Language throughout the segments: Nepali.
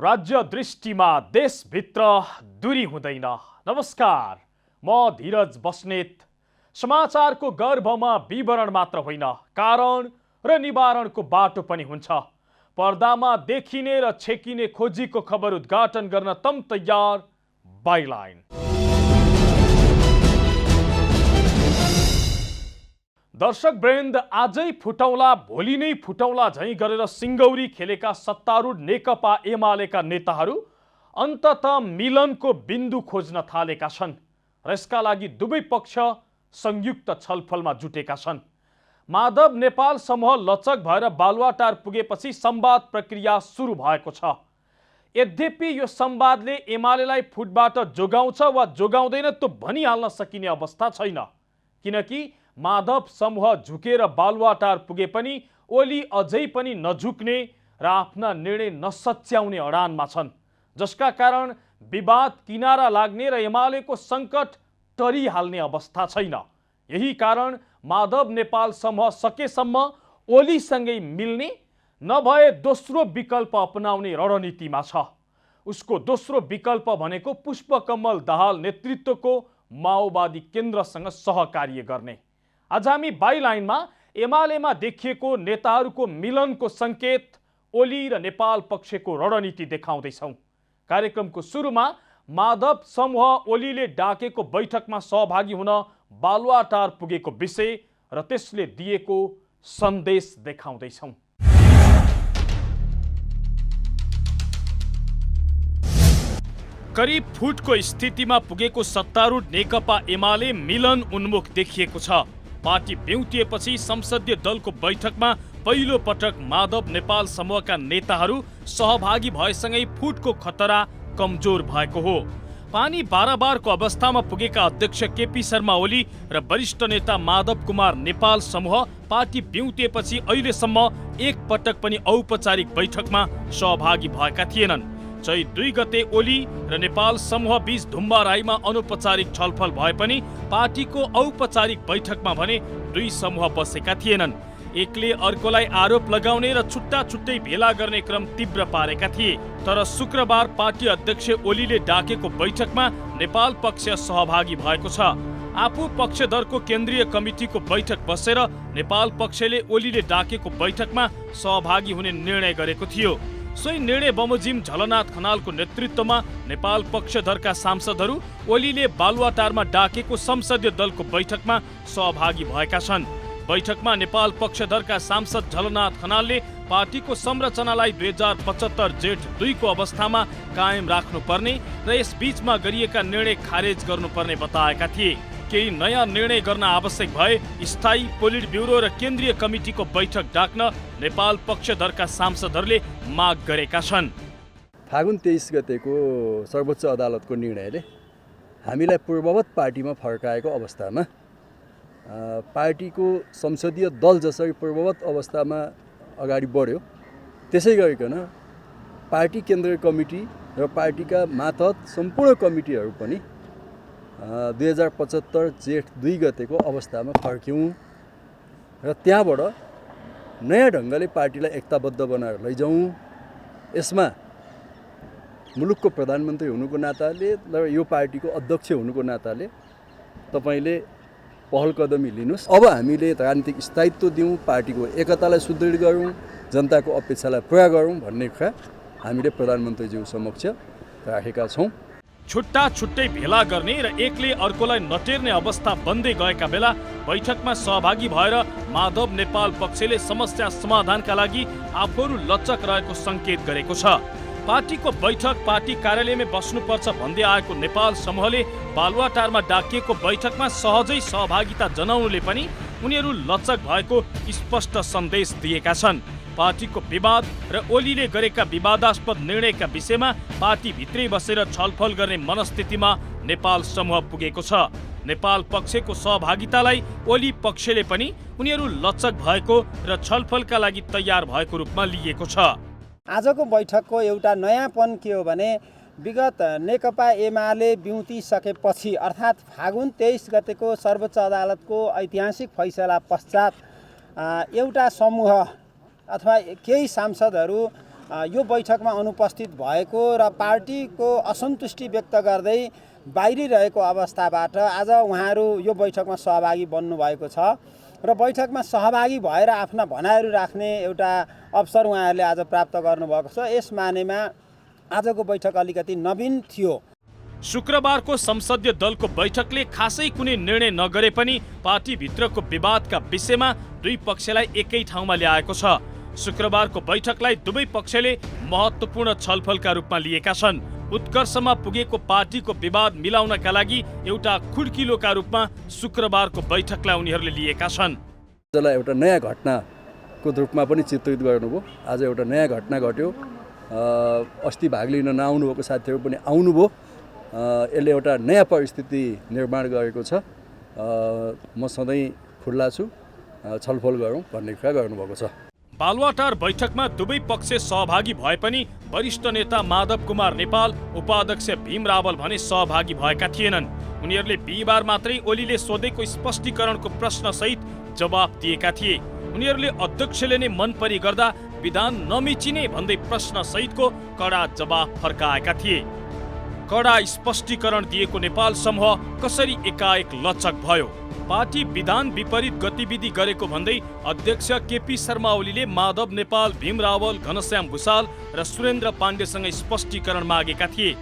राज्य दृष्टिमा देशभित्र दूरी हुँदैन। नमस्कार, म धीरज बस्नेत। समाचारको गर्भमा विवरण मात्र होइन, कारण र निवारणको बाटो पनि हुन्छ। पर्दामा देखिने र छेकिने खोजीको खबर उद्घाटन गर्न तम तयार बाइलाइन। दर्शक वृन्द, आजै फुटौला भोलि नै फुटौला झैं गरेर सिंगौरी खेलेका सत्तारूढ नेकपा एमालेका नेताहरू अन्ततः मिलनको बिन्दु खोज्न थालेका छन् र यसका लागि दुवै पक्ष संयुक्त छलफलमा जुटेका छन्। माधव नेपाल समूह लचक भएर बालुवाटार पुगेपछि संवाद प्रक्रिया सुरु भएको छ। यद्यपि यो संवादले एमालेलाई फुटबाट जोगाउँछ वा जोगाउँदैन त भनिहाल्न सकिने अवस्था छैन, किनकि माधव समूह झुकेर बालुवाटार पुगे पनि ओली अझै पनि नझुक्ने र आफ्ना निर्णय नसच्याउने अडानमा छन्, जसका कारण विवाद किनारा लाग्ने र एमालेको संकट टरिहाल्ने अवस्था छैन। यही कारण माधव नेपाल समूह सकेसम्म ओलीसँगै मिल्ने नभए दोस्रो विकल्प अपनाउने रणनीतिमा छ। उसको दोस्रो विकल्प भनेको पुष्पकमल दाहाल नेतृत्वको माओवादी केन्द्रसँग सहकार्य गर्ने। आज हामी बाइलाइनमा एमालेमा देखिएको नेताहरूको मिलनको संकेत, ओली र नेपाल पक्षको रणनीति देखाउँदैछौँ। कार्यक्रमको सुरुमा माधव समूह ओलीले डाकेको बैठकमा सहभागी हुन बालुवाटार पुगेको विषय र त्यसले दिएको सन्देश देखाउँदैछौँ। करिब फुटको स्थितिमा पुगेको सत्तारूढ नेकपा एमाले मिलन उन्मुख देखिएको छ। पार्टी बेउतिएपछि संसदीय दलको बैठकमा पहिलो पटक माधव नेपाल समूहका नेताहरू सहभागी भएसँगै फुटको खतरा कमजोर भएको हो। पानी बाराबारको अवस्थामा पुगेका अध्यक्ष केपी शर्मा ओली र वरिष्ठ नेता माधव कुमार नेपाल समूह पार्टी बेउतिएपछि अहिलेसम्म एक पटक पनि औपचारिक बैठकमा सहभागी भएका थिएनन्। चैत 2 गते ओली र नेपाल समूह बीच धुम्बाराईमा अनौपचारिक छलफल भए पनि पार्टीको औपचारिक बैठकमा भने दुई समूह बसेका थिएनन्। एकले अर्कोलाई आरोप लगाउने र छुट्टा छुट्टै भेला गर्ने क्रम तीव्र पारेका थिए। तर शुक्रबार पार्टी अध्यक्ष ओलीले डाकेको बैठकमा नेपाल पक्ष सहभागी भएको छ। आफू पक्षधरको केन्द्रीय कमिटीको बैठक बसेर नेपाल पक्षले ओलीले डाकेको बैठकमा सहभागी हुने निर्णय गरेको थियो। सोही निर्णय बमोजिम झलनाथ खनालको नेतृत्वमा नेपाल पक्षधरका सांसदहरू ओलीले बालुवाटारमा डाकेको संसदीय दलको बैठकमा सहभागी भएका छन्। बैठकमा नेपाल पक्षधरका सांसद झलनाथ खनालले पार्टीको संरचनालाई 2075 जेठ 2 को अवस्थामा कायम राख्नुपर्ने र यस बीचमा गरिएका निर्णय खारेज गर्नुपर्ने बताएका थिए। केही नयाँ निर्णय गर्न आवश्यक भए स्थायी पोलिट ब्युरो र केन्द्रीय कमिटीको बैठक डाक्न नेपाल पक्षधरका सांसदहरूले माग गरेका छन्। फागुन 23 गतेको सर्वोच्च अदालतको निर्णयले हामीलाई पूर्ववत पार्टीमा फर्काएको अवस्थामा पार्टीको संसदीय दल जसरी पूर्ववत अवस्थामा अगाडि बढ्यो, त्यसै गरिकन पार्टी केन्द्रीय कमिटी र पार्टीका मातहत सम्पूर्ण कमिटीहरू पनि 2075 जेठ 2 गतेको अवस्थामा फर्क्यौँ र त्यहाँबाट नयाँ ढङ्गले पार्टीलाई एकताबद्ध बनाएर लैजाउँ। यसमा मुलुकको प्रधानमन्त्री हुनुको नाताले र यो पार्टीको अध्यक्ष हुनुको नाताले तपाईँले पहल कदमी लिनुहोस्। अब हामीले राजनीतिक स्थायित्व दिउँ, पार्टीको एकतालाई सुदृढ गरौँ, जनताको अपेक्षालाई पुरा गरौँ भन्ने कुरा हामीले प्रधानमन्त्रीज्यू समक्ष राखेका छौँ। छुट्टा छुट्टै भेला गर्ने र एकले अर्कोलाई नटेर्ने अवस्था बन्दै गएका बेला बैठकमा सहभागी भएर माधव नेपाल पक्षले समस्या समाधानका लागि आफूहरू लचक रहेको संकेत गरेको छ। पार्टीको बैठक पार्टी कार्यालयमै बस्नुपर्छ भन्दै आएको नेपाल समूहले बालुवाटारमा डाकिएको बैठकमा सहजै सहभागिता जनाउनुले पनि उनीहरू लचक भएको स्पष्ट सन्देश दिएका छन्। पार्टीको विवाद र ओलीले गरेका विवादास्पद निर्णयका विषयमा पार्टी भित्रै बसेर छलफल गर्ने मनस्थितिमा नेपाल समूह पुगेको छ। नेपाल पक्षको सहभागितालाई ओली पक्षले पनि उनीहरू लचक भएको र छलफलका लागि तयार भएको रूपमा लिएको छ। आजको बैठकको एउटा नयाँपन के हो भने विगत नेकपा एमाले बिउतिसकेपछि अर्थात् फागुन 23 गतेको सर्वोच्च अदालतको ऐतिहासिक फैसला पश्चात एउटा समूह अथवा केही सांसदहरू यो बैठकमा अनुपस्थित भएको र पार्टीको असन्तुष्टि व्यक्त गर्दै बाहिरिरहेको अवस्थाबाट आज उहाँहरू यो बैठकमा सहभागी बन्नुभएको छ र बैठकमा सहभागी भएर आफ्ना भनाइहरू राख्ने एउटा अवसर उहाँहरूले आज प्राप्त गर्नुभएको छ। यस मानेमा आजको बैठक अलिकति नवीन थियो। शुक्रबारको संसदीय दलको बैठकले खासै कुनै निर्णय नगरे पनि पार्टीभित्रको विवादका विषयमा दुई पक्षलाई एकै ठाउँमा ल्याएको छ। शुक्रबारको बैठकलाई दुवै पक्षले महत्त्वपूर्ण छलफलका रूपमा लिएका छन्। उत्कर्षमा पुगेको पार्टीको विवाद मिलाउनका लागि एउटा खुड्किलोका रूपमा शुक्रबारको बैठकलाई उनीहरूले लिएका छन्। आजलाई एउटा नयाँ घटनाको रूपमा पनि चित्रित गर्नुभयो। आज एउटा नयाँ घटना घट्यो। अस्ति भाग लिन नआउनुभएको साथीहरू पनि आउनुभयो। यसले एउटा नयाँ परिस्थिति निर्माण गरेको छ। म सधैँ खुल्ला छु, छलफल गरौँ भन्ने कुरा गर्नुभएको छ। बालुवाटार बैठकमा दुवै पक्ष सहभागी भए पनि वरिष्ठ नेता माधव कुमार नेपाल, उपाध्यक्ष भीम रावल भने सहभागी भएका थिएनन्। उनीहरूले बिहिबार मात्रै ओलीले सोधेको स्पष्टीकरणको प्रश्नसहित जवाफ दिएका थिए। उनीहरूले अध्यक्षले नै मन परी गर्दा विधान नमिचिने भन्दै प्रश्नसहितको कडा जवाफ फर्काएका थिए। कडा स्पष्टीकरण दिएको नेपाल समूह कसरी एकाएक लचक भयो? पार्टी विधान विपरीत गतिविधि गरेको भन्दै अध्यक्ष केपी शर्मा ओलीले माधव नेपाल, भीम रावल, घनश्याम भुसाल र सुरेन्द्र पाण्डेसँग स्पष्टीकरण मागेका थिए।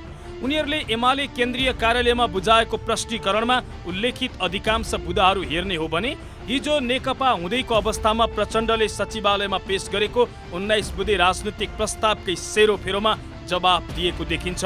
उनीहरूले एमाले केन्द्रीय कार्यालयमा बुझाएको प्रष्टीकरणमा उल्लेखित अधिकांश बुँदाहरू हेर्ने हो भने हिजो नेकपा हुँदैको अवस्थामा प्रचण्डले सचिवालयमा पेश गरेको 19 बुँदे राजनीतिक प्रस्तावकै सेरोफेरोमा जवाफ दिएको देखिन्छ।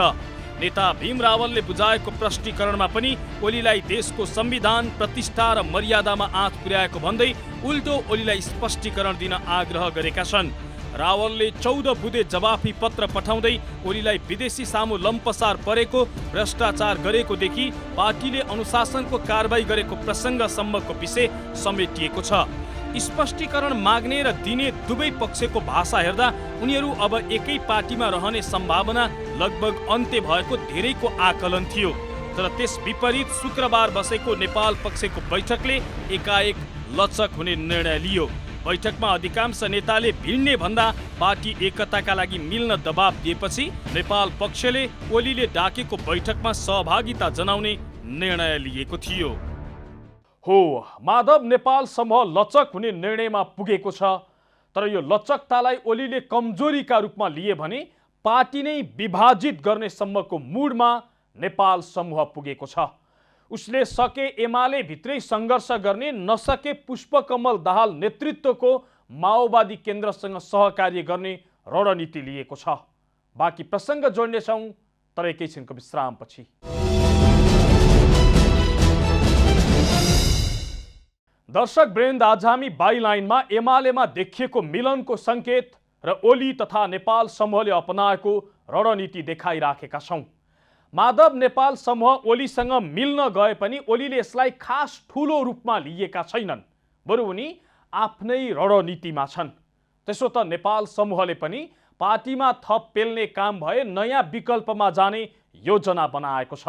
नेता भीम रावलले बुझाएको प्रष्टीकरणमा पनि ओलीलाई देशको संविधान, प्रतिष्ठा र मर्यादामा आँच पुर्याएको भन्दै उल्टो ओलीलाई स्पष्टीकरण दिन आग्रह गरेका छन्। रावलले 14 बुँदे जवाफी पत्र पठाउँदै ओलीलाई विदेशी सामु लम्पसार परेको, भ्रष्टाचार गरेकोदेखि पार्टीले अनुशासनको कारबाही गरेको प्रसङ्गसम्मको विषय समेटिएको छ। स्पष्टीकरण माग्ने र दिने दुवै पक्षको भाषा हेर्दा उनीहरू अब एकै पार्टीमा रहने सम्भावना लगभग अन्त्य भएको धेरैको आकलन थियो। तर त्यस विपरीत शुक्रबार बसेको नेपाल पक्षको बैठकले एकाएक लचक हुने निर्णय लियो। बैठकमा अधिकांश नेताले भिड्ने भन्दा पार्टी एकताका लागि मिल्न दबाब दिएपछि नेपाल पक्षले ओलीले डाकेको बैठकमा सहभागिता जनाउने निर्णय लिएको थियो। हो, माधव नेपाल समूह लचक हुने निर्णयमा पुगेको छ। तर यो लचकतालाई ओलीले कमजोरीका रूपमा लिए भने पार्टी नै विभाजित गर्ने सम्मको मुडमा नेपाल समूह पुगेको छ। उसले सके एमाले भित्रै सङ्घर्ष गर्ने, नसके पुष्पकमल दाहाल नेतृत्वको माओवादी केन्द्रसँग सहकार्य गर्ने रणनीति लिएको छ। बाँकी प्रसङ्ग जोड्नेछौँ तर एकैछिनको विश्रामपछि। दर्शक वृन्द, आज हामी बाइलाइनमा एमालेमा देखिएको मिलनको सङ्केत र ओली तथा नेपाल समूहले अपनाएको रणनीति देखाइराखेका छौँ। माधव नेपाल समूह ओलीसँग मिल्न गए पनि ओलीले यसलाई खास ठुलो रूपमा लिएका छैनन्, बरु उनी आफ्नै रणनीतिमा छन्। त्यसो त नेपाल समूहले पनि पार्टीमा थप पेल्ने काम भए नयाँ विकल्पमा जाने योजना बनाएको छ।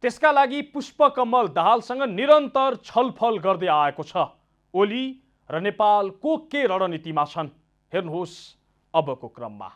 त्यसका लागि पुष्पकमल दाहालसँग निरन्तर छलफल गर्दै आएको छ। ओली र नेपाल को के रणनीतिमा छन् हेर्नुहोस् अबको क्रममा।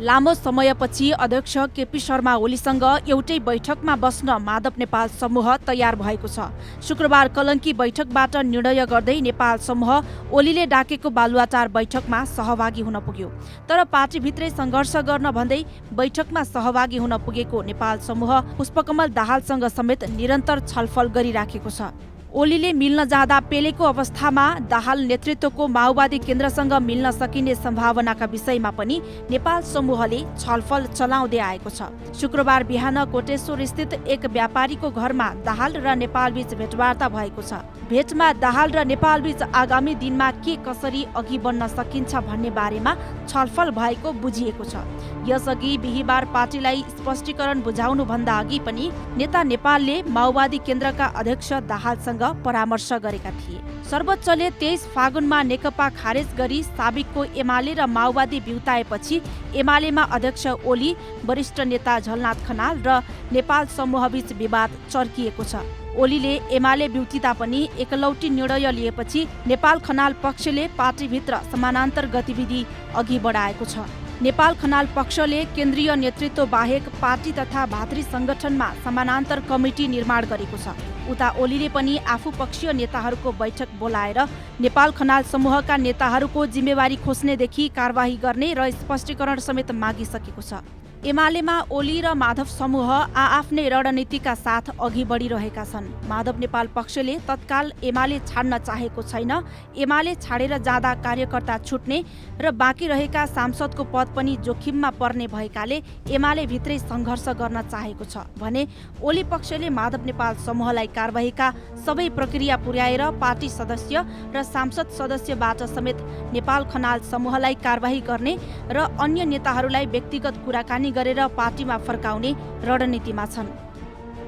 लामो समयपछि अध्यक्ष केपी शर्मा ओलीसँग एउटै बैठकमा बस्न माधव नेपाल समूह तयार भएको छ। शुक्रबार कलङ्की बैठकबाट निर्णय गर्दै नेपाल समूह ओलीले डाकेको बालुवाटार बैठकमा सहभागी हुन पुग्यो। तर पार्टीभित्रै सङ्घर्ष गर्न भन्दै बैठकमा सहभागी हुन पुगेको नेपाल समूह पुष्पकमल दाहालसँग समेत निरन्तर छलफल गरिराखेको छ। ओलीले मिल्न जाँदा पेलेको अवस्थामा दाहाल नेतृत्वको माओवादी केन्द्रसँग मिल्न सकिने सम्भावनाका विषयमा पनि नेपाल समूहले छलफल चलाउँदै आएको छ। शुक्रबार बिहान कोटेश्वर स्थित एक व्यापारीको घरमा दाहाल र नेपालबीच भेटवार्ता भएको छ। भेटमा दाहाल र नेपालबीच आगामी दिनमा के कसरी अघि बढ्न सकिन्छ भन्ने बारेमा छलफल भएको बुझिएको छ। यसअघि बिहिबार पार्टीलाई स्पष्टीकरण बुझाउनुभन्दा अघि पनि नेता नेपालले माओवादी केन्द्रका अध्यक्ष दाहालसँग परामर्श गरेका थिए। सर्वोच्चले 23 फागुनमा नेकपा खारेज गरी साबिकको एमाले र माओवादी बिउताएपछि एमालेमा अध्यक्ष ओली, वरिष्ठ नेता झलनाथ खनाल र नेपाल समूहबीच विवाद चर्किएको छ। ओलीले एमाले विउतिता पनि एकलौटी निर्णय लिएपछि नेपाल खनाल पक्षले पार्टीभित्र समानान्तर गतिविधि अघि बढाएको छ। नेपाल खनाल पक्षले केन्द्रीय नेतृत्व बाहेक पार्टी तथा भातृ संगठनमा समानान्तर कमिटी निर्माण गरेको छ। उता ओलीले पनि आफू पक्षीय नेताहरूको बैठक बोलाएर नेपाल खनाल समूहका नेताहरूको जिम्मेवारी खोज्नेदेखि कारबाही गर्ने र स्पष्टीकरण समेत मागिसकेको छ। एमालेमा ओली र माधव समूह आआफ्नै रणनीतिका साथ अघि बढिरहेका छन्। माधव नेपाल पक्षले तत्काल एमाले छाड्न चाहेको छैन। एमाले छाडेर जाँदा कार्यकर्ता छुट्ने र बाँकी रहेका सांसदको पद पनि जोखिममा पर्ने भएकाले एमाले भित्रै सङ्घर्ष गर्न चाहेको छ भने ओली पक्षले माधव नेपाल समूहलाई कारबाहीका सबै प्रक्रिया पुर्याएर पार्टी सदस्य र सांसद सदस्यबाट समेत नेपाल खनाल समूहलाई कारबाही गर्ने र अन्य नेताहरूलाई व्यक्तिगत कुराकानी गरेर पार्टीमा फर्काउने रणनीतिमा छन्।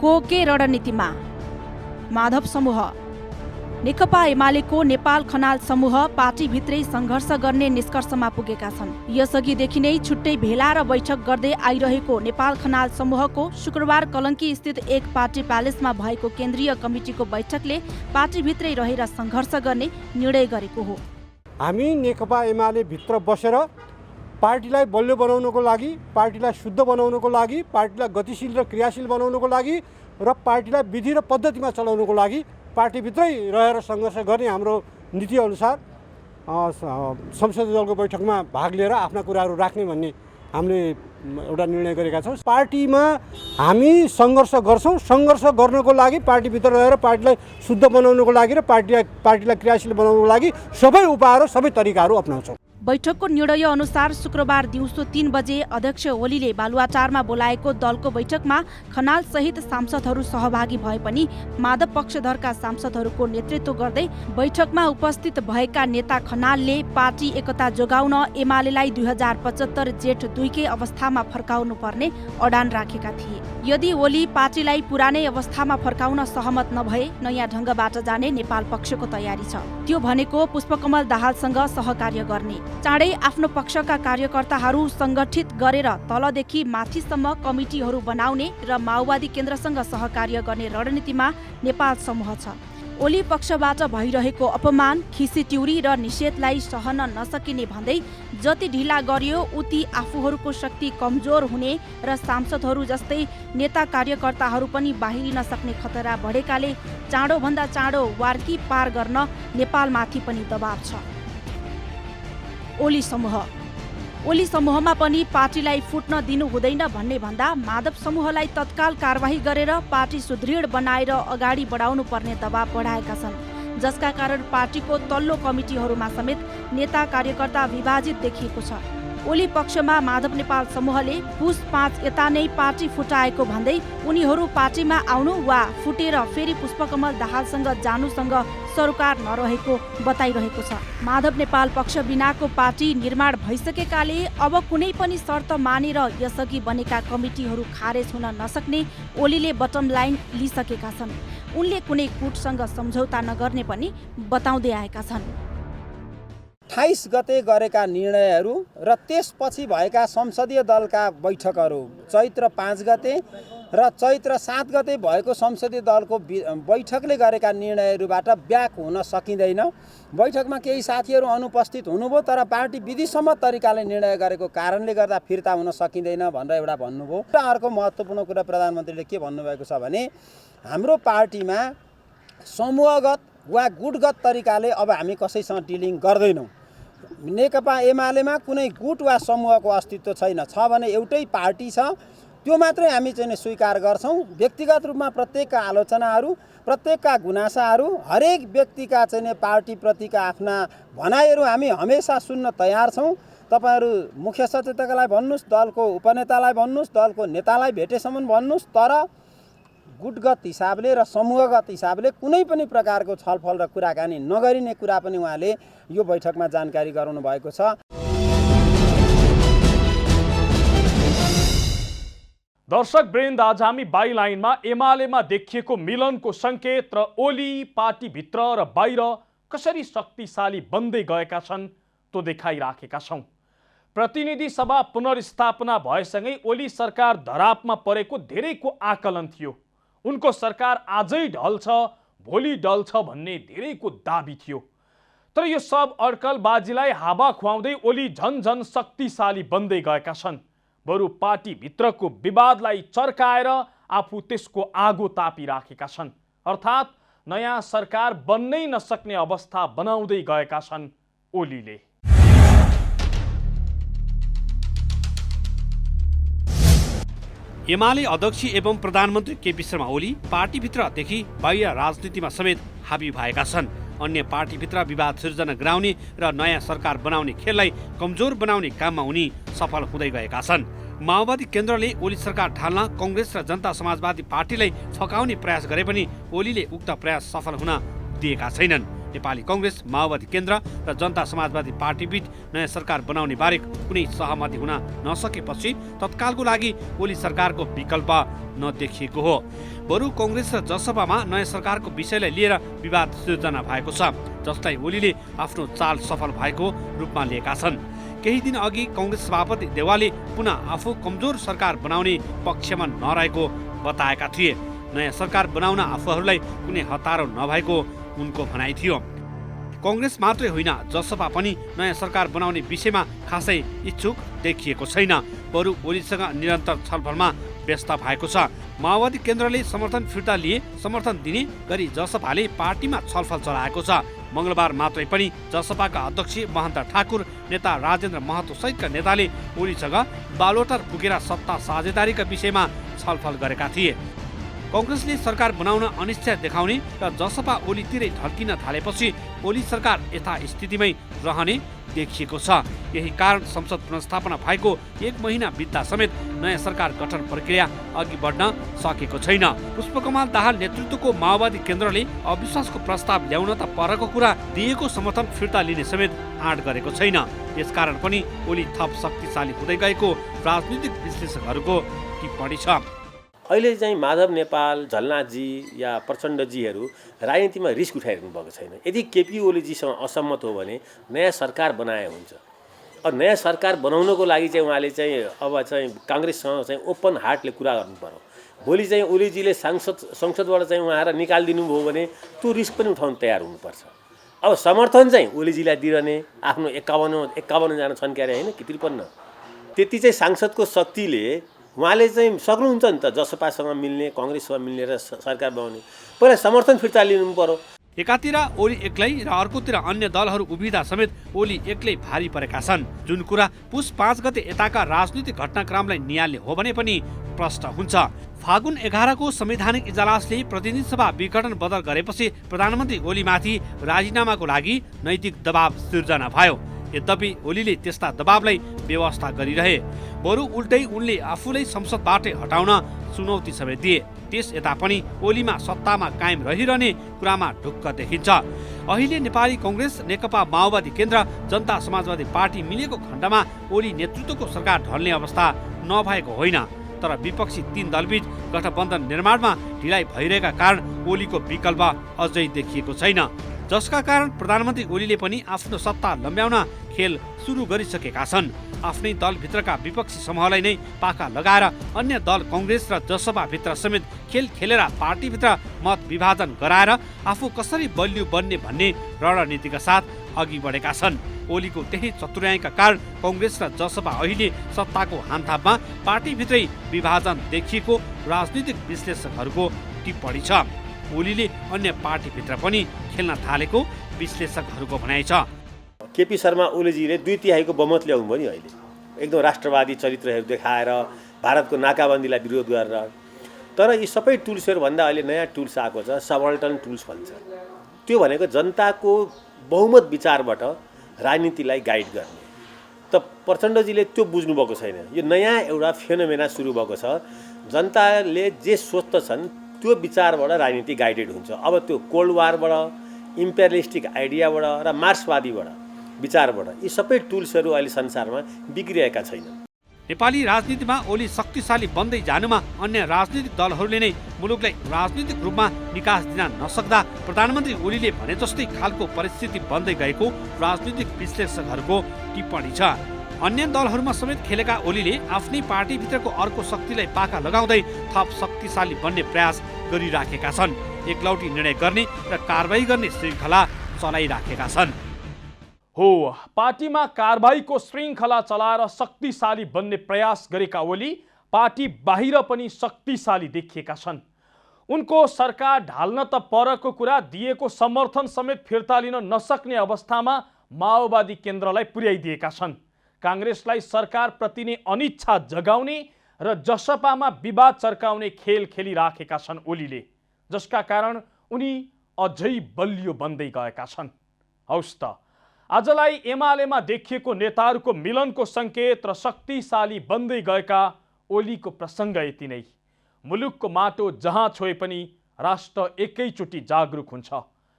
के रणनीतिमा माधव समूह नेकपा एमालेको नेपाल खनाल समूह पार्टीभित्रै सङ्घर्ष गर्ने निष्कर्षमा पुगेका छन्। यसअघिदेखि नै छुट्टै भेला र बैठक गर्दै आइरहेको नेपाल खनाल समूहको शुक्रबार कलङ्की स्थित एक पार्टी प्यालेसमा भएको केन्द्रीय कमिटीको बैठकले पार्टीभित्रै रहेर सङ्घर्ष गर्ने निर्णय गरेको हो। हामी नेकपा एमाले भित्र बसेर पार्टीलाई बलियो बनाउनको लागि, पार्टीलाई शुद्ध बनाउनको लागि, पार्टीलाई गतिशील र क्रियाशील बनाउनको लागि र पार्टीलाई विधि र पद्धतिमा चलाउनको लागि पार्टीभित्रै रहेर सङ्घर्ष गर्ने हाम्रो नीतिअनुसार संसदीय दलको बैठकमा भाग लिएर आफ्ना कुराहरू राख्ने भन्ने हामीले एउटा निर्णय गरेका छौँ। पार्टीमा हामी सङ्घर्ष गर्छौँ। सङ्घर्ष गर्नको लागि पार्टीभित्र रहेर पार्टीलाई शुद्ध बनाउनको लागि र पार्टीलाई क्रियाशील बनाउनको लागि सबै उपायहरू सबै तरिकाहरू अपनाउँछौँ। बैठकको निर्णय अनुसार शुक्रबार दिउँसो 3 बजे अध्यक्ष ओलीले बालुवाटारमा बोलाएको दलको बैठकमा खनाल सहित सांसदहरू सहभागी भए पनि माधव पक्षधरका सांसदहरूको नेतृत्व गर्दै बैठकमा उपस्थित भएका नेता खनालले पार्टी एकता जोगाउन एमालेलाई 2075 जेठ 2 कै अवस्थामा फर्काउनु पर्ने अडान राखेका थिए। यदि ओली पार्टीलाई पुरानै अवस्थामा फर्काउन सहमत नभए नयाँ ढङ्गबाट जाने नेपाल पक्षको तयारी छ। त्यो भनेको पुष्पकमल दाहालसँग सहकार्य गर्ने, चाँडै आफ्नो पक्षका कार्यकर्ताहरू सङ्गठित गरेर तलदेखि माथिसम्म कमिटीहरू बनाउने र माओवादी केन्द्रसँग सहकार्य गर्ने रणनीतिमा नेपाल समूह छ। ओली पक्षबाट भइरहेको अपमान, खिसीट्युरी र निषेधलाई सहन नसकिने भन्दै जति ढिला गरियो उति आफूहरूको शक्ति कमजोर हुने र सांसदहरू जस्तै नेता कार्यकर्ताहरू पनि बाहिरिन सक्ने खतरा बढेकाले चाँडोभन्दा चाँडो वार्की पार गर्न नेपालमाथि पनि दबाव छ। ओली समूहमा पनि पार्टीलाई फुट्न दिनु हुँदैन भन्ने भन्दा माधव समूहलाई तत्काल कारबाही गरेर पार्टी सुदृढ बनाएर अगाडि बढाउनु पर्ने दबाव बढाएका छन्, जसका कारण पार्टीको तल्लो कमिटीहरूमा समेत नेता कार्यकर्ता विभाजित देखिएको छ। ओली पक्षमा माधव नेपाल समूहले पुस 5 यता नै पार्टी फुटाएको भन्दै उनीहरू पार्टीमा आउनु वा फुटेर फेरि पुष्पकमल दाहालसँग जानुसँग सरोकार नरहेको बताइरहेको छ। माधव नेपाल पक्ष बिनाको पार्टी निर्माण भइसकेकाले अब कुनै पनि शर्त मानेर यसअघि बनेका कमिटीहरू खारेज हुन नसक्ने ओलीले बटम लाइन लिइसकेका छन्। उनले कुनै गुटसँग सम्झौता नगर्ने पनि बताउँदै आएका छन्। 28 गते गरेका निर्णयहरू र त्यसपछि भएका संसदीय दलका बैठकहरू चैत्र 5 गते र चैत्र 7 गते भएको संसदीय दलको बैठकले गरेका निर्णयहरूबाट ब्याक हुन सकिँदैन। बैठकमा केही साथीहरू अनुपस्थित हुनुभयो तर पार्टी विधिसम्मत तरिकाले निर्णय गरेको कारणले गर्दा फिर्ता हुन सकिँदैन भनेर एउटा भन्नुभयो। र अर्को महत्त्वपूर्ण कुरा प्रधानमन्त्रीले के भन्नुभएको छ भने हाम्रो पार्टीमा समूहगत वा गुटगत तरिकाले अब हामी कसैसँग डिलिङ गर्दैनौँ। नेकपा एमालेमा कुनै गुट वा समूहको अस्तित्व छैन। छ भने एउटै पार्टी छ, त्यो मात्रै हामी चाहिँ स्वीकार गर्छौँ। व्यक्तिगत रूपमा प्रत्येकका आलोचनाहरू, प्रत्येकका गुनासाहरू, हरेक व्यक्तिका चाहिँ पार्टीप्रतिका आफ्ना भनाइहरू हामी हमेसा सुन्न तयार छौँ। तपाईँहरू मुख्य सचेतकलाई भन्नुहोस्, दलको उपनेतालाई भन्नुहोस्, दलको नेतालाई भेटेसम्म भन्नुहोस्, तर गुटगत हिसाबले र समूहगत हिसाबले कुनै पनि प्रकारको छलफल र कुराकानी नगरिने कुरा पनि उहाँले यो बैठकमा जानकारी गराउनु भएको छ। दर्शक वृन्द, आज हामी बाइलाइनमा एमालेमा देखिएको मिलनको सङ्केत र ओली पार्टीभित्र र बाहिर कसरी शक्तिशाली बन्दै गएका छन् त्यो देखाइराखेका छौँ। प्रतिनिधि सभा पुनर्स्थापना भएसँगै ओली सरकार धरापमा परेको धेरैको आकलन थियो। उनको सरकार आजै ढल्छ भोलि डल्छ भन्ने धेरैको दाबी थियो। तर यो सब अड्कलबाजीलाई हावा खुवाउँदै ओली झन झन शक्तिशाली बन्दै गएका छन्। बरु पार्टीभित्रको विवादलाई चर्काएर आफू त्यसको आगो तापिराखेका छन्। अर्थात् नयाँ सरकार बन्नै नसक्ने अवस्था बनाउँदै गएका छन् ओलीले। एमाले अध्यक्ष एवं प्रधानमन्त्री केपी शर्मा ओली पार्टीभित्रदेखि बाहिर राजनीतिमा समेत हाबी भएका छन्। अन्य पार्टीभित्र विवाद सिर्जना गराउने र नयाँ सरकार बनाउने खेललाई कमजोर बनाउने काममा उनी सफल हुँदै गएका छन्। माओवादी केन्द्रले ओली सरकार ढाल्न कांग्रेस र जनता समाजवादी पार्टीलाई फकाउने प्रयास गरे पनि ओलीले उक्त प्रयास सफल हुन दिएका छैनन्। नेपाली कांग्रेस, माओवादी केन्द्र र जनता समाजवादी पार्टीबीच नयाँ सरकार बनाउने बारे कुनै सहमति हुन नसकेपछि तत्कालको लागि ओली सरकारको विकल्प नदेखिएको हो। बरु कांग्रेस र जसपामा नयाँ सरकारको विषयलाई लिएर विवाद सिर्जना भएको छ, जसलाई ओलीले आफ्नो चाल सफल भएको रूपमा लिएका छन्। केही दिन अघि कांग्रेस सभापति देवालले पुनः आफू कमजोर सरकार बनाउने पक्षमा नरहेको बताएका थिए। नयाँ सरकार बनाउन आफूहरूलाई कुनै हतारो नभएको उनको भनाइ थियो। कांग्रेस मात्रै होइन, जसपा पनि नयाँ सरकार बनाउने विषयमा खासै इच्छुक देखिएको छैन। बरु ओलीसँग निरन्तर छलफलमा व्यस्त भएको छ। माओवादी केन्द्रले समर्थन फिर्ता लिए समर्थन दिने गरी जसपाले पार्टीमा छलफल चलाएको छ। मंगलबार मात्रै पनि जसपाका अध्यक्ष महन्त ठाकुर, नेता राजेन्द्र महतो सहितका नेताले ओलीसँग बालोटार पुगेर सत्ता साझेदारीका विषयमा छलफल गरेका थिए। कांग्रेसले सरकार बनाउन अनिच्छा देखाउने र जसपा ओलीतिरै ढल्किन थालेपछि ओली सरकार यथास्थितिमै रहने देखिएको छ। यही कारण संसद पुनर्स्थापना भएको 1 महिना बित्दा समेत नयाँ सरकार गठन प्रक्रिया अघि बढ्न सकेको छैन। पुष्पकमल दाहाल नेतृत्वको माओवादी केन्द्रले अविश्वासको प्रस्ताव ल्याउन त परको कुरा दिएको समर्थन फिर्ता लिने समेत आँट गरेको छैन। यसकारण पनि ओली थप शक्तिशाली हुँदै गएको राजनीतिक विश्लेषकहरूको टिप्पणी छ। अहिले चाहिँ माधव नेपाल, झलनाथजी या प्रचण्डजीहरू राजनीतिमा रिस्क उठाइरहनु भएको छैन। यदि केपी ओलीजीसँग असहमत हो भने नयाँ सरकार बनाए हुन्छ। अब नयाँ सरकार बनाउनको लागि चाहिँ उहाँले चाहिँ अब चाहिँ काङ्ग्रेससँग चाहिँ ओपन हार्टले कुरा गर्नु पर्यो। भोलि चाहिँ ओलीजीले संसदबाट चाहिँ उहाँलाई निकालिदिनु भयो भने त्यो रिस्क पनि उठाउन तयार हुनुपर्छ। अब समर्थन चाहिँ ओलीजीलाई दिइरहने आफ्नो 51 जना छन् क्यारे होइन कि 53, त्यति चाहिँ सांसदको शक्तिले उहाँले चाहिँ सक्नुहुन्छ नि त जसपासँग मिल्ने, कांग्रेससँग मिल्ने र सरकार बनाउने। पहिला समर्थन फिर्ता लिनु पर्यो। एकातिर ओली एक्लै र अर्कोतिर अन्य दलहरू उभिँदा समेत ओली एक्लै भारी परेका छन्। जुन कुरा पुस 5 गते यताका राजनीतिक घटनाक्रमलाई नियाल्ने हो भने पनि प्रश्न हुन्छ। फागुन 11 को संवैधानिक इजलासले प्रतिनिधि सभा विघटन बदल गरेपछि प्रधानमन्त्री ओलीमाथि राजीनामाको लागि नैतिक दबाव सिर्जना भयो। यद्यपि ओलीले त्यस्ता दबावलाई व्यवस्था गरिरहे। बरु उल्टै उनले आफूलाई संसदबाटै हटाउन चुनौती समेत दिए। त्यस यता पनि ओलीमा सत्तामा कायम रहिरहने कुरामा ढुक्क देखिन्छ। अहिले नेपाली कांग्रेस, नेकपा माओवादी केन्द्र, जनता समाजवादी पार्टी मिलेको खण्डमा ओली नेतृत्वको सरकार ढल्ने अवस्था नभएको होइन। तर विपक्षी 3 दलबीच गठबन्धन निर्माणमा ढिलाइ भइरहेका कारण ओलीको विकल्प अझै देखिएको छैन, जसका कारण प्रधानमन्त्री ओलीले पनि आफ्नो सत्ता लम्ब्याउन खेल सुरु गरिसकेका छन्। आफ्नै दलभित्रका विपक्षी समूहलाई नै पाखा लगाएर अन्य दल कांग्रेस र जसपा भित्र समेत खेल खेलेर पार्टीभित्र मत विभाजन गराएर आफू कसरी बलियो बन्ने भन्ने रणनीतिका साथ अघि बढेका छन्। ओलीको त्यही चतुर्याइका कारण कांग्रेस र जसपा अहिले सत्ताको हामथाममा पार्टीभित्रै विभाजन देखिएको राजनीतिक विश्लेषकहरूको टिप्पणी छ। ओलीले अन्य पार्टीभित्र पनि खेल्न थालेको विश्लेषकहरूको भनाइ छ। केपी शर्मा ओलीजीले 2/3 बहुमत ल्याउनु भयो नि अहिले, एकदम राष्ट्रवादी चरित्रहरू देखाएर भारतको नाकाबन्दीलाई विरोध गरेर। तर यी सबै टुल्सहरू भन्दा अहिले नयाँ टुल्स आएको छ, सबल्टन टुल्स भन्छ। त्यो भनेको जनताको बहुमत विचारबाट राजनीतिलाई गाइड गर्ने। त प्रचण्डजीले त्यो बुझ्नुभएको छैन। यो नयाँ एउटा फेनोमेना सुरु भएको छ। जनताले जे सोच्दछन् त्यो विचारबाट राजनीति गाइडेड हुन्छ। अब त्यो कोल्ड वारबाट, इम्पेरियलिस्टिक आइडियाबाट र मार्क्सवादीबाट विचारबाट यी सबै टुल्सहरू अहिले संसारमा बिग्रिएका छैनन्। नेपाली राजनीतिमा ओली शक्तिशाली बन्दै जानुमा अन्य राजनीतिक दलहरूले नै मुलुकलाई राजनीतिक रूपमा निकास दिन नसक्दा प्रधानमन्त्री ओलीले भने जस्तै खालको परिस्थिति बन्दै गएको राजनीतिक विश्लेषकहरूको टिप्पणी छ। अन्य दलहरूमा समेत खेलेका ओलीले आफ्नै पार्टीभित्रको अर्को शक्तिलाई पाखा लगाउँदै थप शक्तिशाली बन्ने प्रयास गरिराखेका छन्। एकलौटी निर्णय गर्ने र कारबाही गर्ने श्रृङ्खला चलाइराखेका छन्। हो, पार्टीमा कारबाहीको श्रृङ्खला चलाएर शक्तिशाली बन्ने प्रयास गरेका ओली पार्टी बाहिर पनि शक्तिशाली देखिएका छन्। उनको सरकार ढाल्न त परको कुरा, दिएको समर्थन समेत फिर्ता लिन नसक्ने अवस्थामा माओवादी केन्द्रलाई पुर्याइदिएका छन्। काङ्ग्रेसलाई सरकारप्रति नै अनिच्छा जगाउने र जसपामा विवाद चर्काउने खेल खेलिराखेका छन् ओलीले, जसका कारण उनी अझै बलियो बन्दै गएका छन्। हौस् त, आजलाई एमालेमा देखिएको नेताहरूको मिलनको सङ्केत र शक्तिशाली बन्दै गएका ओलीको प्रसङ्ग यति नै। मुलुकको माटो जहाँ छोए पनि राष्ट्र एकैचोटि जागरुक हुन्छ।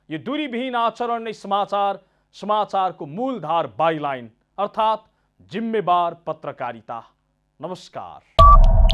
यो दूरीविहीन आचरण नै समाचारको मूलधार बाइलाइन अर्थात् जिम्मेवार पत्रकारिता। नमस्कार।